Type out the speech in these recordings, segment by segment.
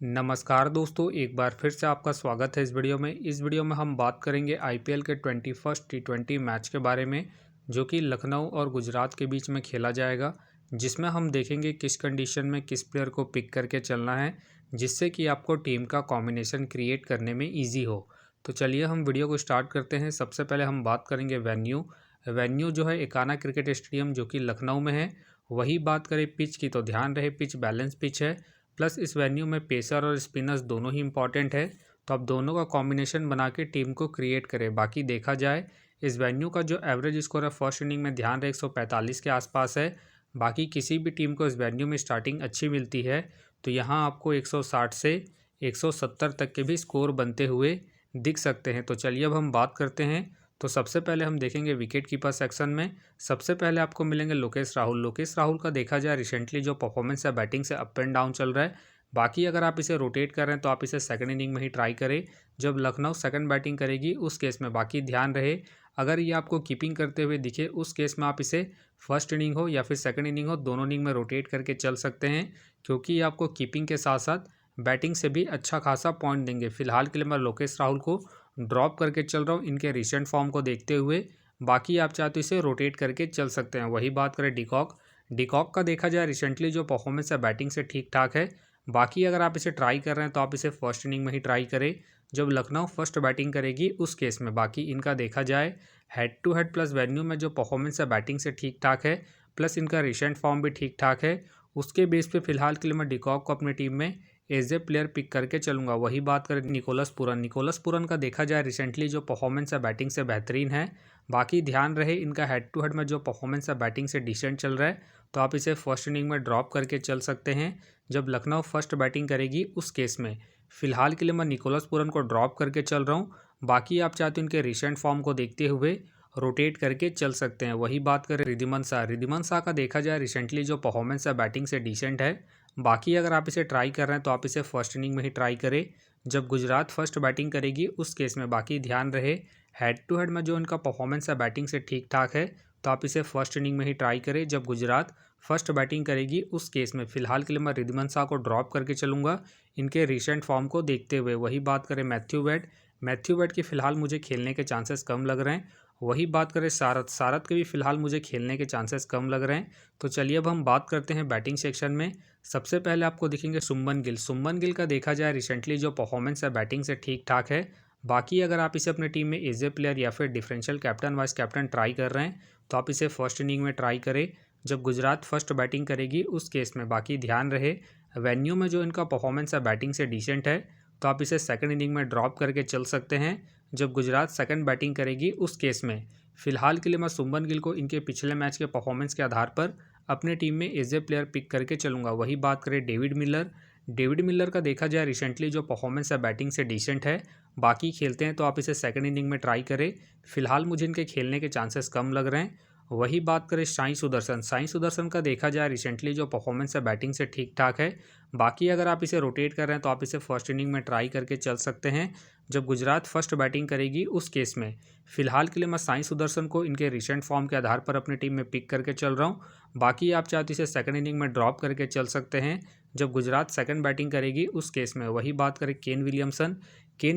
नमस्कार दोस्तों, एक बार फिर से आपका स्वागत है इस वीडियो में। इस वीडियो में हम बात करेंगे आईपीएल के 21st टी20 मैच के बारे में, जो कि लखनऊ और गुजरात के बीच में खेला जाएगा, जिसमें हम देखेंगे किस कंडीशन में किस प्लेयर को पिक करके चलना है, जिससे कि आपको टीम का कॉम्बिनेशन क्रिएट करने में ईजी हो। तो चलिए हम वीडियो को स्टार्ट करते हैं। सबसे पहले हम बात करेंगे वेन्यू जो है एकाना क्रिकेट स्टेडियम, जो कि लखनऊ में है। वही बात करें पिच की, तो ध्यान रहे पिच बैलेंस पिच है, प्लस इस वेन्यू में पेसर और स्पिनर्स दोनों ही इंपॉर्टेंट है। तो आप दोनों का कॉम्बिनेशन बना के टीम को क्रिएट करें। बाकी देखा जाए इस वेन्यू का जो एवरेज स्कोर है फर्स्ट इनिंग में, ध्यान रहे 145 के आसपास है। बाकी किसी भी टीम को इस वेन्यू में स्टार्टिंग अच्छी मिलती है, तो यहाँ आपको 160 से 170 तक के भी स्कोर बनते हुए दिख सकते हैं। तो चलिए अब हम बात करते हैं। तो सबसे पहले हम देखेंगे विकेट कीपर सेक्शन में। सबसे पहले आपको मिलेंगे लोकेश राहुल का देखा जाए रिसेंटली जो परफॉर्मेंस है बैटिंग से अप एंड डाउन चल रहा है। बाकी अगर आप इसे रोटेट कर रहे हैं तो आप इसे सेकंड इनिंग में ही ट्राई करें, जब लखनऊ सेकंड बैटिंग करेगी उस केस में। बाकी ध्यान रहे अगर ये आपको कीपिंग करते हुए दिखे उस केस में आप इसे फर्स्ट इनिंग हो या फिर सेकंड इनिंग हो, दोनों इनिंग में रोटेट करके चल सकते हैं, क्योंकि ये आपको कीपिंग के साथ साथ बैटिंग से भी अच्छा खासा पॉइंट देंगे। फिलहाल के लिए मैं लोकेश राहुल को ड्रॉप करके चल रहा हूँ इनके रिसेंट फॉर्म को देखते हुए। बाकी आप चाहे तो इसे रोटेट करके चल सकते हैं। वही बात करें डिकॉक का देखा जाए रिसेंटली जो परफॉर्मेंस है बैटिंग से ठीक ठाक है। बाकी अगर आप इसे ट्राई कर रहे हैं तो आप इसे फर्स्ट इनिंग में ही ट्राई करें, जब लखनऊ फर्स्ट बैटिंग करेगी उस केस में। बाकी इनका देखा जाए head to head plus venue में जो परफॉर्मेंस है बैटिंग से ठीक ठाक है, प्लस इनका रिसेंट फॉर्म भी ठीक ठाक है। उसके बेस पे फिलहाल के लिए मैं डिकॉक को अपनी टीम में एज ए प्लेयर पिक करके चलूंगा। वही बात करें निकोलस पुरन का देखा जाए रिसेंटली जो परफॉर्मेंस है बैटिंग से बेहतरीन है। बाकी ध्यान रहे इनका हेड टू हेड में जो परफॉर्मेंस है बैटिंग से डिसेंट चल रहा है, तो आप इसे फर्स्ट इनिंग में ड्रॉप करके चल सकते हैं, जब लखनऊ फर्स्ट बैटिंग करेगी उस केस में। फिलहाल के लिए मैं निकोलस पुरन को ड्रॉप करके चल रहा हूँ। बाकी आप चाहते हो इनके रिसेंट फॉर्म को देखते हुए रोटेट करके चल सकते हैं। वही बात करें रिद्धिमान शाह का देखा जाए रिसेंटली जो परफॉर्मेंस है बैटिंग से डिसेंट है। बाकी अगर आप इसे ट्राई कर रहे हैं तो आप इसे फर्स्ट इनिंग में ही ट्राई करें, जब गुजरात फर्स्ट बैटिंग करेगी उस केस में। बाकी ध्यान रहे हेड टू हेड में जो इनका परफॉर्मेंस है बैटिंग से ठीक ठाक है, तो आप इसे फर्स्ट इनिंग में ही ट्राई करें, जब गुजरात फर्स्ट बैटिंग करेगी उस केस में। फिलहाल के लिए मैं रिद्धिमान शाह को ड्रॉप करके चलूंगा इनके रिसेंट फॉर्म को देखते हुए। वही बात करें मैथ्यू वेड के फिलहाल मुझे खेलने के चांसेस कम लग रहे हैं। वही बात करें सारथ के भी फिलहाल मुझे खेलने के चांसेस कम लग रहे हैं। तो चलिए अब हम बात करते हैं बैटिंग सेक्शन में। सबसे पहले आपको दिखेंगे सुमन गिल का देखा जाए रिसेंटली जो परफॉर्मेंस है बैटिंग से ठीक ठाक है। बाकी अगर आप इसे अपने टीम में एज ए प्लेयर या फिर differential captain vice captain try कर रहे हैं, तो आप इसे फर्स्ट इनिंग में ट्राई करें, जब गुजरात फर्स्ट बैटिंग करेगी उस केस में। बाकी ध्यान रहे वेन्यू में जो इनका परफॉर्मेंस है बैटिंग से डिसेंट है, तो आप इसे सेकंड इनिंग में ड्रॉप करके चल सकते हैं, जब गुजरात सेकंड बैटिंग करेगी उस केस में। फिलहाल के लिए मैं सुमन गिल को इनके पिछले मैच के परफॉर्मेंस के आधार पर अपने टीम में एज ए प्लेयर पिक करके चलूंगा। वही बात करें डेविड मिलर का देखा जाए रिसेंटली जो परफॉर्मेंस है बैटिंग से डिसेंट है। बाकी खेलते हैं तो आप इसे सेकंड इनिंग में ट्राई करें। फिलहाल मुझे इनके खेलने के चांसेस कम लग रहे हैं। वही बात करें साई सुदर्शन का देखा जाए रिसेंटली जो परफॉर्मेंस है बैटिंग से ठीक ठाक है। बाकी अगर आप इसे रोटेट कर रहे हैं तो आप इसे फर्स्ट इनिंग में ट्राई करके चल सकते हैं, जब गुजरात फर्स्ट बैटिंग करेगी उस केस में। फिलहाल के लिए मैं साई सुदर्शन को इनके रिसेंट फॉर्म के आधार पर अपनी टीम में पिक करके चल रहा हूँ। बाकी आप चाहे तो इसे सेकंड इनिंग में ड्रॉप करके चल सकते हैं, जब गुजरात सेकंड बैटिंग करेगी उस केस में। वही बात करें केन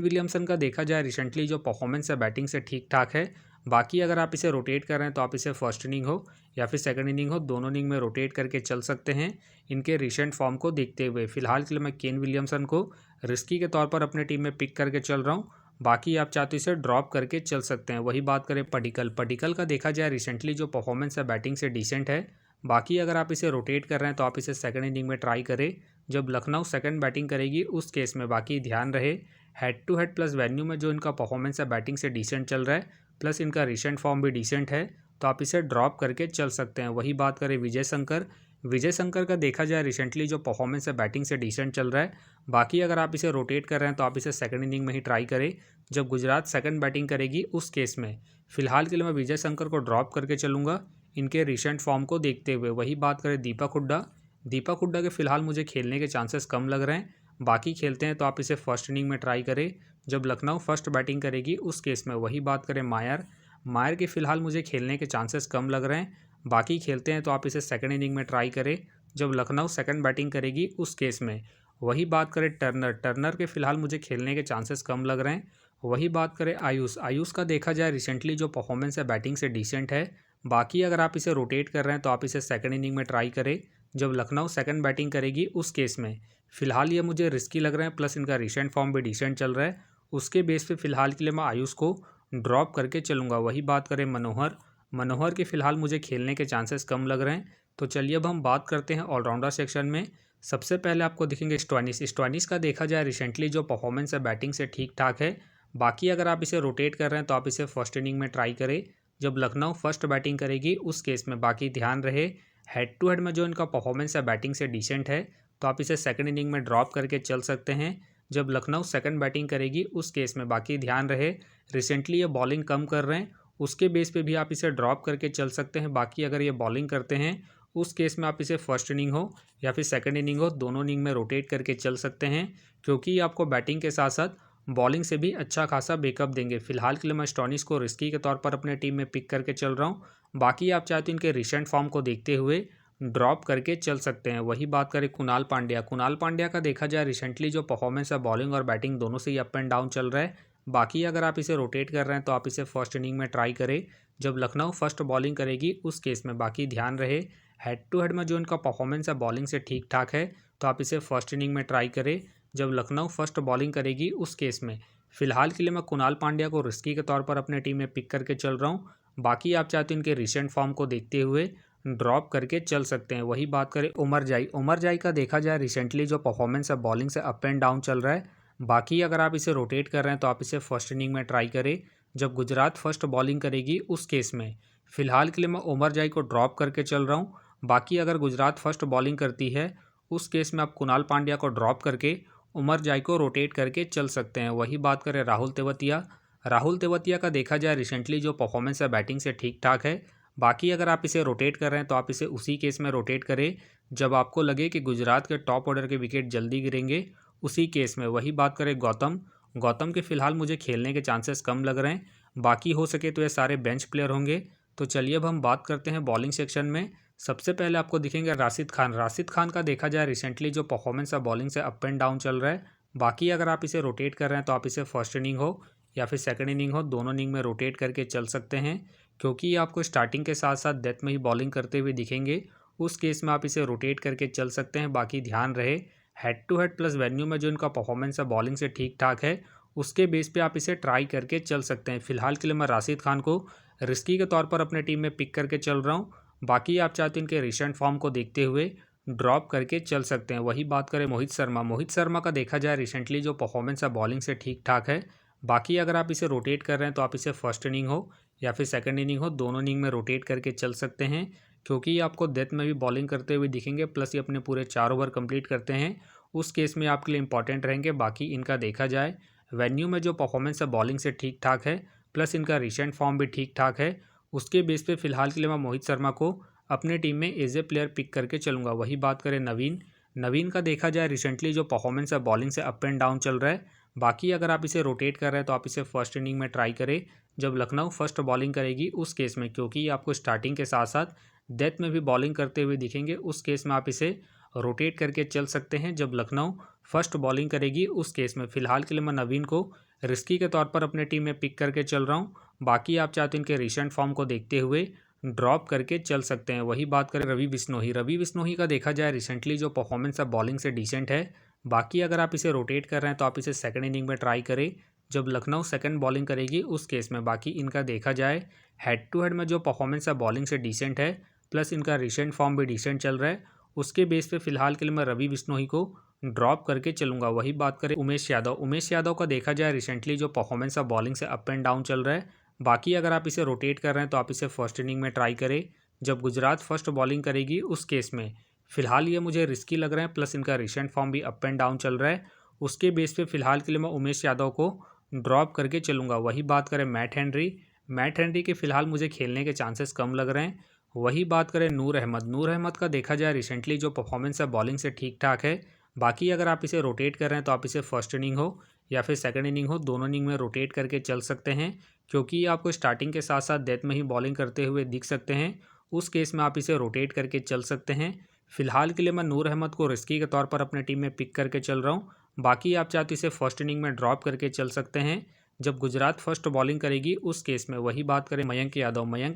विलियमसन का देखा जाए रिसेंटली जो परफॉर्मेंस है बैटिंग से ठीक ठाक है। बाकी अगर आप इसे रोटेट कर रहे हैं तो आप इसे फर्स्ट इनिंग हो या फिर सेकंड इनिंग हो, दोनों इनिंग में रोटेट करके चल सकते हैं, इनके रिसेंट फॉर्म को देखते हुए। फिलहाल के लिए मैं केन विलियमसन को रिस्की के तौर पर अपने टीम में पिक करके चल रहा हूँ। बाकी आप चाहते इसे ड्रॉप करके चल सकते हैं। वही बात करें पडिक्कल का देखा जाए रिसेंटली जो परफॉर्मेंस है बैटिंग से डिसेंट है। बाकी अगर आप इसे रोटेट कर रहे हैं तो आप इसे सेकंड इनिंग में ट्राई करें, जब लखनऊ सेकंड बैटिंग करेगी उस केस में। बाकी ध्यान रहे head to head plus venue में जो इनका परफॉर्मेंस है बैटिंग से डिसेंट चल रहा है, प्लस इनका रिसेंट फॉर्म भी डिसेंट है, तो आप इसे ड्रॉप करके चल सकते हैं। वही बात करें विजय शंकर का देखा जाए रिसेंटली जो परफॉर्मेंस है बैटिंग से डिसेंट चल रहा है। बाकी अगर आप इसे रोटेट कर रहे हैं तो आप इसे सेकंड इनिंग में ही ट्राई करें, जब गुजरात सेकंड बैटिंग करेगी उस केस में। फिलहाल के लिए मैं विजय शंकर को ड्रॉप करके चलूंगा इनके रिसेंट फॉर्म को देखते हुए। वही बात करें दीपक हुड्डा के फिलहाल मुझे खेलने के चांसेस कम लग रहे हैं। बाकी खेलते हैं तो आप इसे फर्स्ट इनिंग में ट्राई करें, जब लखनऊ फर्स्ट बैटिंग करेगी उस केस में। वही बात करें मायर के फिलहाल मुझे खेलने के चांसेस कम लग रहे हैं। बाकी खेलते हैं तो आप इसे सेकंड इनिंग में ट्राई करें, जब लखनऊ सेकंड बैटिंग करेगी उस केस में। वही बात करें टर्नर, टर्नर के फिलहाल मुझे खेलने के चांसेस कम लग रहे हैं। वही बात करें आयुष, आयुष का देखा जाए रिसेंटली जो परफॉर्मेंस है बैटिंग से डिसेंट है। बाकी अगर आप इसे रोटेट कर रहे हैं तो आप इसे सेकंड इनिंग में ट्राई करें, जब लखनऊ सेकंड बैटिंग करेगी उस केस में। फिलहाल ये मुझे रिस्की लग रहे हैं, प्लस इनका रिसेंट फॉर्म भी डिसेंट चल रहा है। उसके बेस पे फिलहाल के लिए मैं आयुष को ड्रॉप करके चलूँगा। वही बात करें मनोहर, मनोहर के फिलहाल मुझे खेलने के चांसेस कम लग रहे हैं। तो चलिए अब हम बात करते हैं ऑलराउंडर सेक्शन में। सबसे पहले आपको दिखेंगे स्टोइनिस, स्टोइनिस का देखा जाए रिसेंटली जो परफॉर्मेंस है बैटिंग से ठीक ठाक है। बाकी अगर आप इसे रोटेट कर रहे हैं तो आप इसे फर्स्ट इनिंग में ट्राई करें, जब लखनऊ फर्स्ट बैटिंग करेगी उस केस में। बाकी ध्यान रहे हेड टू हेड में जो इनका परफॉर्मेंस है बैटिंग से डिसेंट है, तो आप इसे सेकंड इनिंग में ड्रॉप करके चल सकते हैं, जब लखनऊ सेकंड बैटिंग करेगी उस केस में। बाकी ध्यान रहे रिसेंटली ये बॉलिंग कम कर रहे हैं, उसके बेस पे भी आप इसे ड्रॉप करके चल सकते हैं। बाकी अगर ये बॉलिंग करते हैं उस केस में आप इसे फर्स्ट इनिंग हो या फिर सेकंड इनिंग हो, दोनों इनिंग में रोटेट करके चल सकते हैं, क्योंकि ये आपको बैटिंग के साथ साथ बॉलिंग से भी अच्छा खासा बैकअप देंगे। फिलहाल के लिए मैं स्टोइनिस को रिस्की के तौर पर अपने टीम में पिक करके चल रहा हूँ। बाकी आप चाहते हैं इनके रिसेंट फॉर्म को देखते हुए ड्रॉप करके चल सकते हैं। वही बात करें कुणाल पांड्या, कुणाल पांड्या का देखा जाए रिसेंटली जो परफॉर्मेंस है बॉलिंग और बैटिंग दोनों से ही अप एंड डाउन चल रहा है। बाकी अगर आप इसे रोटेट कर रहे हैं तो आप इसे फर्स्ट इनिंग में ट्राई करें, जब लखनऊ फर्स्ट बॉलिंग करेगी उस केस में। बाकी ध्यान रहे हेड टू हेड में जो इनका परफॉर्मेंस है बॉलिंग से ठीक ठाक है, तो आप इसे फर्स्ट इनिंग में ट्राई करें, जब लखनऊ फर्स्ट बॉलिंग करेगी उस केस में। फिलहाल के लिए मैं कुणाल पांड्या को रिस्की के तौर पर अपने टीम में पिक करके चल रहा हूँ। बाकी आप चाहते हैं इनके रिसेंट फॉर्म को देखते हुए ड्रॉप करके चल सकते हैं। वही बात करें उमर जाई, उमर जाई का देखा जाए रिसेंटली जो परफॉर्मेंस है बॉलिंग से अप एंड डाउन चल रहा है। बाकी अगर आप इसे रोटेट कर रहे हैं तो आप इसे फर्स्ट इनिंग में ट्राई करें, जब गुजरात फर्स्ट बॉलिंग करेगी उस केस में। फिलहाल के लिए मैं उमर जाई को ड्रॉप करके चल रहा हूँ। बाकी अगर गुजरात फर्स्ट बॉलिंग करती है उस केस में आप कुणाल पांड्या को ड्रॉप करके उमर जाई को रोटेट करके चल सकते हैं। वही बात करें राहुल तेवतिया, राहुल तेवतिया का देखा जाए रिसेंटली जो परफॉर्मेंस है बैटिंग से ठीक ठाक है। बाकी अगर आप इसे रोटेट कर रहे हैं तो आप इसे उसी केस में रोटेट करें, जब आपको लगे कि गुजरात के टॉप ऑर्डर के विकेट जल्दी गिरेंगे उसी केस में। वही बात करें गौतम, गौतम के फिलहाल मुझे खेलने के चांसेस कम लग रहे हैं। बाकी हो सके तो ये सारे बेंच प्लेयर होंगे। तो चलिए अब हम बात करते हैं बॉलिंग सेक्शन में। सबसे पहले आपको दिखेंगे राशिद खान, राशिद खान का देखा जाए रिसेंटली जो परफॉर्मेंस है बॉलिंग से अप एंड डाउन चल रहा है। बाकी अगर आप इसे रोटेट कर रहे हैं तो आप इसे फर्स्ट इनिंग हो या फिर सेकंड इनिंग हो, दोनों इनिंग में रोटेट करके चल सकते हैं, क्योंकि ये आपको स्टार्टिंग के साथ साथ डेथ में ही बॉलिंग करते हुए दिखेंगे। उस केस में आप इसे रोटेट करके चल सकते हैं। बाकी ध्यान रहे head to head plus venue में जो इनका परफॉर्मेंस है बॉलिंग से ठीक ठाक है, उसके बेस पे आप इसे ट्राई करके चल सकते हैं। फिलहाल के लिए मैं राशिद खान को रिस्की के तौर पर अपने टीम में पिक करके चल रहा हूँ। बाकी आप चाहते हैं इनके रिसेंट फॉर्म को देखते हुए ड्रॉप करके चल सकते हैं। वही बात करें मोहित शर्मा, मोहित शर्मा का देखा जाए रिसेंटली जो परफॉर्मेंस है बॉलिंग से ठीक ठाक है। बाकी अगर आप इसे रोटेट कर रहे हैं तो आप इसे फर्स्ट इनिंग हो या फिर सेकंड इनिंग हो, दोनों इनिंग में रोटेट करके चल सकते हैं, क्योंकि ये आपको डेथ में भी बॉलिंग करते हुए दिखेंगे, प्लस ये अपने पूरे 4 ओवर कंप्लीट करते हैं, उस केस में आपके लिए इंपॉर्टेंट रहेंगे। बाकी इनका देखा जाए वेन्यू में जो परफॉर्मेंस है बॉलिंग से ठीक ठाक है, प्लस इनका रिसेंट फॉर्म भी ठीक ठाक है, उसके बेस पे फिलहाल के लिए मैं मोहित शर्मा को अपने टीम में एज ए प्लेयर पिक करके चलूँगा। वही बात करें नवीन, नवीन का देखा जाए रिसेंटली जो परफॉर्मेंस है बॉलिंग से अप एंड डाउन चल रहा है। बाकी अगर आप इसे रोटेट कर रहे हैं तो आप इसे फर्स्ट इनिंग में ट्राई करें, जब लखनऊ फर्स्ट बॉलिंग करेगी उस केस में, क्योंकि ये आपको स्टार्टिंग के साथ साथ डेथ में भी बॉलिंग करते हुए दिखेंगे। उस केस में आप इसे रोटेट करके चल सकते हैं, जब लखनऊ फर्स्ट बॉलिंग करेगी उस केस में। फिलहाल के लिए मैं नवीन को रिस्की के तौर पर अपने टीम में पिक करके चल रहा हूँ। बाकी आप चाहते हैं इनके रिसेंट फॉर्म को देखते हुए ड्रॉप करके चल सकते हैं। वही बात करें रवि बिश्नोई, रवि बिश्नोई का देखा जाए रिसेंटली जो परफॉर्मेंस है बॉलिंग से डिसेंट है। बाकी अगर आप इसे रोटेट कर रहे हैं तो आप इसे सेकंड इनिंग में ट्राई करें, जब लखनऊ सेकंड बॉलिंग करेगी उस केस में। बाकी इनका देखा जाए हेड टू हेड में जो परफॉर्मेंस है बॉलिंग से डिसेंट है, प्लस इनका रिसेंट फॉर्म भी डिसेंट चल रहा है, उसके बेस पे फिलहाल के लिए मैं रवि बिश्नोई को ड्रॉप करके चलूँगा। वही बात करें उमेश यादव, उमेश यादव का देखा जाए रिसेंटली जो परफॉर्मेंस है बॉलिंग से अप एंड डाउन चल रहा है। बाकी अगर आप इसे रोटेट कर रहे हैं तो आप इसे फर्स्ट इनिंग में ट्राई करें, जब गुजरात फर्स्ट बॉलिंग करेगी उस केस में। फिलहाल ये मुझे रिस्की लग रहे हैं, प्लस इनका रिसेंट फॉर्म भी अप एंड डाउन चल रहा है, उसके बेस पे फिलहाल के लिए मैं उमेश यादव को ड्रॉप करके चलूँगा। वही बात करें मैट हेनरी, मैट हेनरी के फिलहाल मुझे खेलने के चांसेस कम लग रहे हैं। वही बात करें नूर अहमद, नूर अहमद का देखा जाए रिसेंटली जो परफॉर्मेंस है बॉलिंग से ठीक ठाक है। बाकी अगर आप इसे रोटेट कर रहे हैं तो आप इसे फर्स्ट इनिंग हो या फिर सेकंड इनिंग हो, दोनों इनिंग में रोटेट करके चल सकते हैं, क्योंकि ये आपको स्टार्टिंग के साथ साथ डेथ में ही बॉलिंग करते हुए दिख सकते हैं। उस केस में आप इसे रोटेट करके चल सकते हैं। फिलहाल के लिए मैं नूर अहमद को रिस्की के तौर पर अपने टीम में पिक करके चल रहा हूँ। बाकी आप चाहे तो इसे फर्स्ट इनिंग में ड्रॉप करके चल सकते हैं। जब गुजरात फर्स्ट बॉलिंग करेगी उस केस में वही बात करें मयंक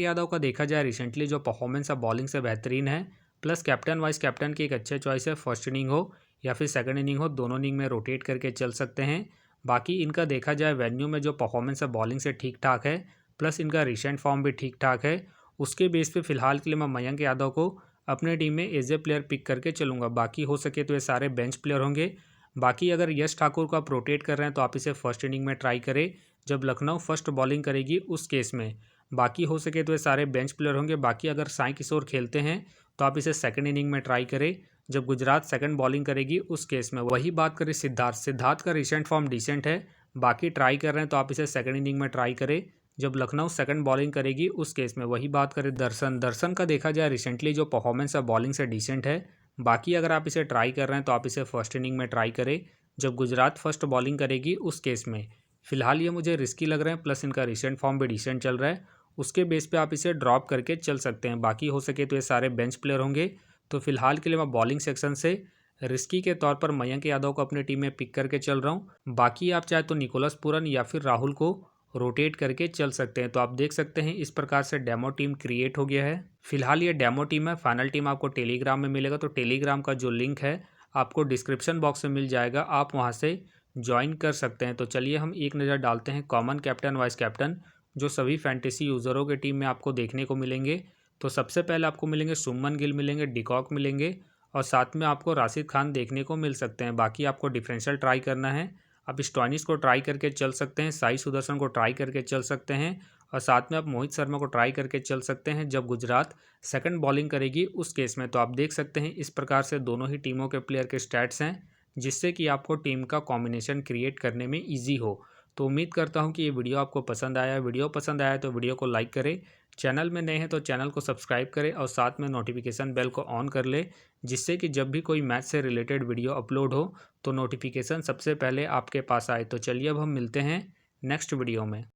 यादव का देखा जाए रिसेंटली जो परफॉर्मेंस है बॉलिंग से बेहतरीन है, प्लस कैप्टन वाइस कैप्टन की एक अच्छे चॉइस है। फर्स्ट इनिंग हो या फिर सेकंड इनिंग हो, दोनों इनिंग में रोटेट करके चल सकते हैं। बाकी इनका देखा जाए वेन्यू में जो परफॉर्मेंस है बॉलिंग से ठीक ठाक है, प्लस इनका रिसेंट फॉर्म भी ठीक ठाक है। उसके बेस पे फिलहाल के लिए मैं मयंक यादव को अपने टीम में एज ए प्लेयर पिक करके चलूँगा। बाकी हो सके तो ये सारे बेंच प्लेयर होंगे। बाकी अगर यश ठाकुर को आप रोटेट कर रहे हैं तो आप इसे फर्स्ट इनिंग में ट्राई करें जब लखनऊ फर्स्ट बॉलिंग करेगी उस केस में। बाकी हो सके तो ये सारे बेंच प्लेयर होंगे। बाकी अगर साई किशोर खेलते हैं तो आप इसे सेकंड इनिंग में ट्राई करें जब गुजरात सेकंड बॉलिंग करेगी उस केस में। वही बात करें सिद्धार्थ का रिसेंट फॉर्म डिसेंट है। बाकी ट्राई कर रहे हैं तो आप इसे सेकंड इनिंग में ट्राई करें जब लखनऊ सेकंड बॉलिंग करेगी उस केस में। वही बात करें दर्शन का देखा जाए रिसेंटली जो परफॉर्मेंस है बॉलिंग से डिसेंट है। बाकी अगर आप इसे ट्राई कर रहे हैं तो आप इसे फर्स्ट इनिंग में ट्राई करें जब गुजरात फर्स्ट बॉलिंग करेगी उस केस में। फिलहाल ये मुझे रिस्की लग रहे हैं, प्लस इनका रिसेंट फॉर्म भी डिसेंट चल रहा है। उसके बेस पे आप इसे ड्रॉप करके चल सकते हैं। बाकी हो सके तो ये सारे बेंच प्लेयर होंगे। तो फिलहाल के लिए मैं बॉलिंग सेक्शन से रिस्की के तौर पर मयंक यादव को अपनी टीम में पिक करके चल रहा हूँ। बाकी आप चाहे तो निकोलस पूरन या फिर राहुल को रोटेट करके चल सकते हैं। तो आप देख सकते हैं इस प्रकार से डेमो टीम क्रिएट हो गया है। फिलहाल ये डेमो टीम है, फाइनल टीम आपको टेलीग्राम में मिलेगा। तो टेलीग्राम का जो लिंक है आपको डिस्क्रिप्शन बॉक्स में मिल जाएगा, आप वहाँ से ज्वाइन कर सकते हैं। तो चलिए हम एक नज़र डालते हैं कॉमन कैप्टन वाइस कैप्टन जो सभी फैंटेसी यूज़रों के टीम में आपको देखने को मिलेंगे। तो सबसे पहले आपको मिलेंगे सुमन गिल मिलेंगे, डिकॉक मिलेंगे और साथ में आपको राशिद खान देखने को मिल सकते हैं। बाकी आपको डिफरेंशियल ट्राई करना है, आप स्टॉइनिस को ट्राई करके चल सकते हैं, साई सुदर्शन को ट्राई करके चल सकते हैं और साथ में आप मोहित शर्मा को ट्राई करके चल सकते हैं जब गुजरात सेकंड बॉलिंग करेगी उस केस में। तो आप देख सकते हैं इस प्रकार से दोनों ही टीमों के प्लेयर के स्टैट्स हैं जिससे कि आपको टीम का कॉम्बिनेशन क्रिएट करने में ईजी हो। तो उम्मीद करता हूँ कि ये वीडियो आपको पसंद आया। वीडियो पसंद आया तो वीडियो को लाइक करें, चैनल में नए हैं तो चैनल को सब्सक्राइब करें और साथ में नोटिफिकेशन बेल को ऑन कर ले जिससे कि जब भी कोई मैच से रिलेटेड वीडियो अपलोड हो तो नोटिफिकेशन सबसे पहले आपके पास आए। तो चलिए अब हम मिलते हैं नेक्स्ट वीडियो में।